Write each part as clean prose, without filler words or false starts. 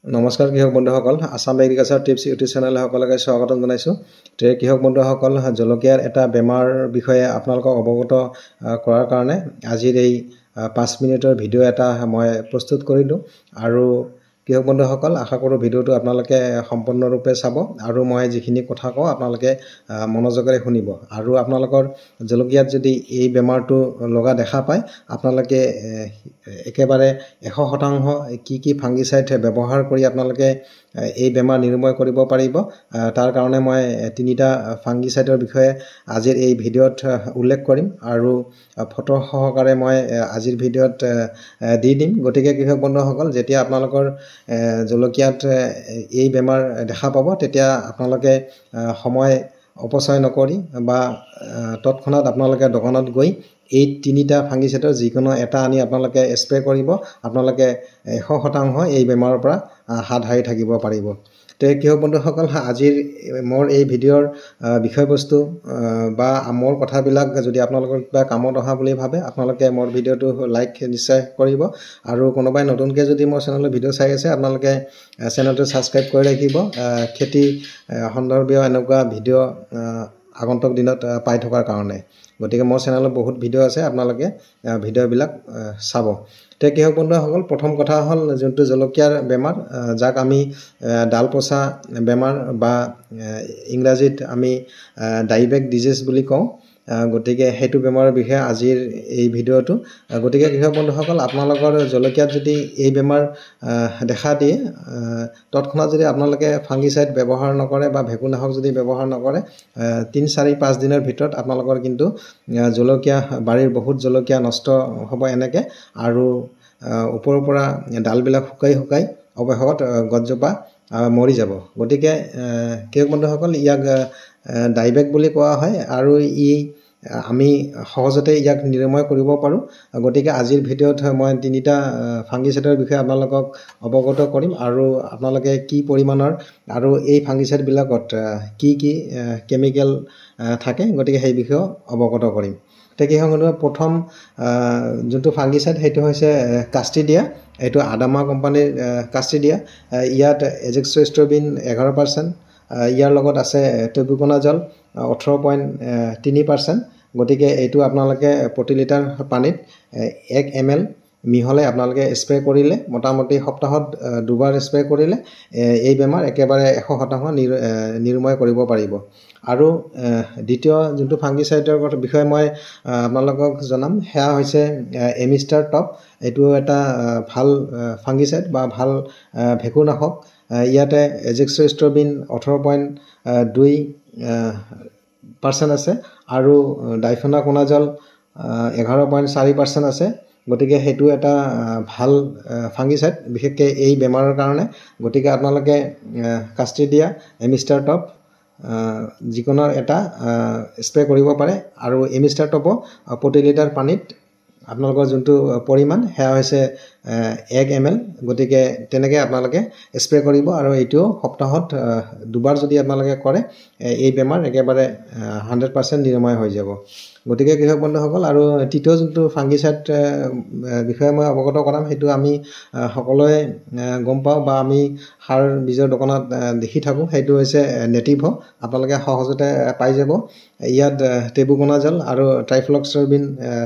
নমস্কাৰ কৃষক বন্ধুসকল, Assam agriculture tips YouTube channel সকলোকে স্বাগতম জনাইছোঁ। কৃষক বন্ধুসকল, জলকীয়াৰ এটা বেমাৰ বিষয়ে আপোনালোকক অৱগত কৰাৰ কাৰণে আজিৰ এই 5 মিনিটৰ ভিডিঅ' এটা মই প্ৰস্তুত কৰিলোঁ। আৰু কৃষক বন্ধুসকল, আশা কৰোঁ ভিডিঅ'টো আপোনালোকে সম্পূৰ্ণৰূপে চাব আৰু মই যিখিনি কথা কওঁ আপোনালোকে মনোযোগেৰে শুনিব। আৰু আপোনালোকৰ জলকীয়াত যদি এই বেমাৰটো লগা দেখা পায়, আপোনালোকে একেবাৰে 100% কি ফাংগিচাইড ব্যৱহাৰ কৰি আপোনালোকে এই বেমাৰ নিৰ্মূল কৰিব পাৰিব। তাৰ কাৰণে মই 3টা ফাংগিচাইডৰ বিষয়ে আজিৰ এই ভিডিঅ'ত উল্লেখ কৰিম আৰু ফটো সহকাৰে মই আজিৰ ভিডিঅ'ত দি দিম। গতিকে কৃষক বন্ধুসকল, যেতিয়া আপোনালোকৰ জলকীয়াত এই বেমাৰ দেখা পাব, তেতিয়া আপোনালোকে সময় অপচয় নকৰি বা তৎক্ষণাত আপোনালোকে দোকানত গৈ এই 3টা ফাংগিচাইডৰ যিকোনো এটা আনি আপোনালোকে স্প্ৰে কৰিব। আপোনালোকে 100% এই বেমাৰৰ পৰা হাত সাৰি থাকিব পাৰিব। কৃষক বন্ধুসকল, আজিৰ মোৰ এই ভিডিঅ'ৰ বিষয়বস্তু বা মোৰ কথাবিলাক যদি আপোনালোকৰ কিবা কামত অহা বুলি ভাবে, আপোনালোকে মোৰ ভিডিঅ'টো লাইক নিশ্চয় কৰিব। আৰু কোনোবাই নতুনকৈ যদি মোৰ চেনেলৰ ভিডিঅ' চাই আছে, আপোনালোকে চেনেলটো ছাবস্ক্ৰাইব কৰি ৰাখিব। খেতি সন্দৰ্ভীয় এনেকুৱা ভিডিঅ' আগন্তুক দিনত পাই থকাৰ কাৰণে। গতিকে মোৰ চেনেলত বহুত ভিডিঅ' আছে, আপোনালোকে ভিডিঅ'বিলাক চাব। কৃষক বন্ধুসকল, প্ৰথম কথা হ'ল যোনটো জলকীয়াৰ বেমাৰ, যাক আমি ডাল পচা বেমাৰ বা ইংৰাজীত আমি ডাইবেক ডিজিজ বুলি কওঁ। গতিকে সেইটো বেমাৰৰ বিষয়ে আজিৰ এই ভিডিঅ'টো। গতিকে কৃষক বন্ধুসকল, আপোনালোকৰ জলকীয়াত যদি এই বেমাৰ দেখা দিয়ে, তৎক্ষণাত যদি আপোনালোকে ফাংগিচাইড ব্যৱহাৰ নকৰে বা ভেকুৰনাশক যদি ব্যৱহাৰ নকৰে, 3, 4, 5 দিনৰ ভিতৰত আপোনালোকৰ কিন্তু জলকীয়া বাৰীৰ বহুত জলকীয়া নষ্ট হ'ব এনেকৈ। আৰু ওপৰৰ পৰা ডালবিলাক শুকাই অৱশেষত গছজোপা মৰি যাব। গতিকে কৃষক বন্ধুসকল, ইয়াক ডাইবেক বুলি কোৱা হয় আৰু আমি সহজতে ইয়াক নিৰাময় কৰিব পাৰোঁ। গতিকে আজিৰ ভিডিঅ'ত মই 3টা ফাংগিচাইডৰ বিষয়ে আপোনালোকক অৱগত কৰিম আৰু আপোনালোকে কি পৰিমাণৰ আৰু এই ফাংগিচাইডবিলাকত কি কেমিকেল থাকে, গতিকে সেই বিষয়েও অৱগত কৰিম। কৃষক বন্ধু, প্ৰথম যোনটো ফাংগিচাইড সেইটো হৈছে কাষ্টিডিয়া। এইটো আদামা কোম্পানীৰ কাষ্টিডিয়া। ইয়াত এজেক্সষ্ট্ৰবিন 11%, ইয়াৰ লগত আছে টেবুকনাজল 18.3%। গতিকে এইটো আপোনালোকে প্ৰতি লিটাৰ পানীত 1 ml মিহলাই আপোনালোকে স্প্ৰে কৰিলে, মোটামুটি সপ্তাহত 2বাৰ স্প্ৰে কৰিলে এই বেমাৰ একেবাৰে 100% নিৰাময় কৰিব পাৰিব। আৰু দ্বিতীয় যোনটো ফাংগিচাইডৰ বিষয়ে মই আপোনালোকক জনাম, সেয়া হৈছে এমিষ্টাৰ টপ। এইটো এটা ভাল ফাংগিচাইড বা ভাল ভেকুৰনাশক। ইয়াতে এজেক্সষ্ট্ৰবিন 18.2% আছে আৰু ডাইফেনাকোনাজল 11.4% আছে। গতিকে সেইটো এটা ভাল ফাংগিচাইড, বিশেষকৈ এই বেমাৰৰ কাৰণে। গতিকে আপোনালোকে কাষ্টিডিয়া, এমিষ্টাৰ টপ যিকোনো এটা স্প্ৰে কৰিব পাৰে। আৰু এমিষ্টাৰ টপো প্ৰতি লিটাৰ পানীত আপোনালোকৰ যোনটো পৰিমাণ সেয়া হৈছে 1 ml। গতিকে তেনেকৈ আপোনালোকে স্প্ৰে কৰিব আৰু এইটো সপ্তাহত 2বাৰ যদি আপোনালোকে কৰে, এই বেমাৰ একেবাৰে 100% নিৰাময় হৈ যাব। গতিকে কৃষক বন্ধুসকল, আৰু তৃতীয় যোনটো ফাংগিচাইড বিষয়ে মই অৱগত কৰাম, সেইটো আমি সকলোৱে গম পাওঁ বা আমি সাৰ বীজৰ দোকানত দেখি থাকোঁ। সেইটো হৈছে নেটিভো। আপোনালোকে সহজতে পাই যাব। ইয়াত টেবুকনাজল আৰু ট্ৰাইফ্লক্সাবিন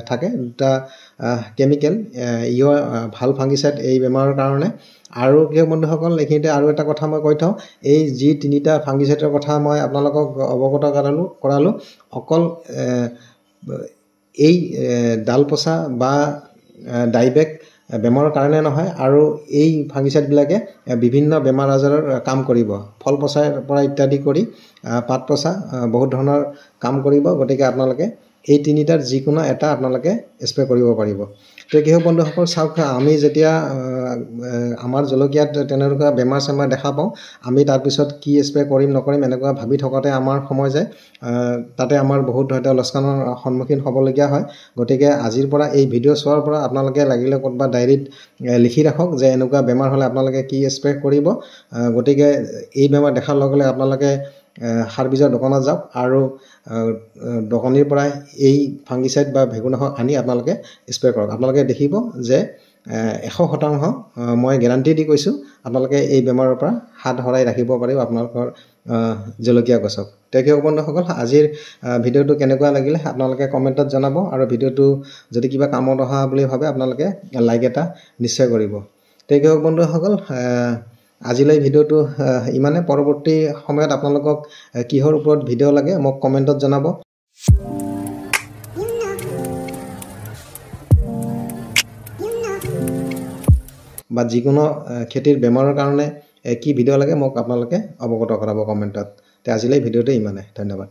থাকে, 2টা কেমিকেল। ইও ভাল ফাংগিচাইড এই বেমাৰৰ কাৰণে। আৰু কৃষক বন্ধুসকল, এইখিনিতে আৰু এটা কথা মই কৈ থওঁ, এই যি 3টা ফাংগিচাইডৰ কথা মই আপোনালোকক অৱগত কৰালোঁ, অকল এই ডাল পচা বা ডাইবেক বেমাৰৰ কাৰণে নহয়, আৰু এই ফাংগিচাইডবিলাকে বিভিন্ন বেমাৰ আজাৰৰ কাম কৰিব। ফল পচাৰ পৰা ইত্যাদি কৰি পাত পচা বহুত ধৰণৰ কাম কৰিব। গতিকে আপোনালোকে এই 3টাৰ যিকোনো এটা আপোনালোকে স্প্ৰে কৰিব পাৰিব। কৃষক বন্ধুসকল, চাওক, আমি যেতিয়া আমাৰ জলকীয়াত তেনেকুৱা বেমাৰ চেমাৰ দেখা পাওঁ, আমি তাৰপিছত কি স্প্ৰে কৰিম নকৰিম এনেকুৱা ভাবি থকাতে আমাৰ সময় যায়। তাতে আমাৰ বহুত হয়তো লোকচানৰ সন্মুখীন হ'বলগীয়া হয়। গতিকে আজিৰ পৰা এই ভিডিঅ' চোৱাৰ পৰা আপোনালোকে লাগিলে ক'ৰবাত ডায়েৰীত লিখি ৰাখক যে এনেকুৱা বেমাৰ হ'লে আপোনালোকে কি স্প্ৰে কৰিব। গতিকে এই বেমাৰ দেখাৰ লগে লগে আপোনালোকে সাৰ বীজৰ দোকানত যাওক আৰু দোকানীৰ পৰা এই ফাংগিচাইড বা ভেকুৰনাশক আনি আপোনালোকে স্প্ৰে কৰক। আপোনালোকে দেখিব যে 100% মই গেৰাণ্টি দি কৈছোঁ আপোনালোকে এই বেমাৰৰ পৰা হাত সৰাই ৰাখিব পাৰিব আপোনালোকৰ জলকীয়া গছক। কৃষক বন্ধুসকল, আজিৰ ভিডিঅ'টো কেনেকুৱা লাগিলে আপোনালোকে কমেণ্টত জনাব আৰু ভিডিঅ'টো যদি কিবা কামত অহা বুলি ভাবে আপোনালোকে লাইক এটা নিশ্চয় কৰিব। কৃষক বন্ধুসকল, আজিলৈ ভিডিঅ'টো ইমানে। পৰৱৰ্তী সময়ত আপোনালোকক কিহৰ ওপৰত ভিডিঅ' লাগে মোক কমেণ্টত জনাব। বা যিকোনো খেতিৰ বেমাৰৰ কাৰণে কি ভিডিঅ' লাগে মোক আপোনালোকে অৱগত কৰাব কমেণ্টত। আজিলৈ ভিডিঅ'টো ইমানে। ধন্যবাদ।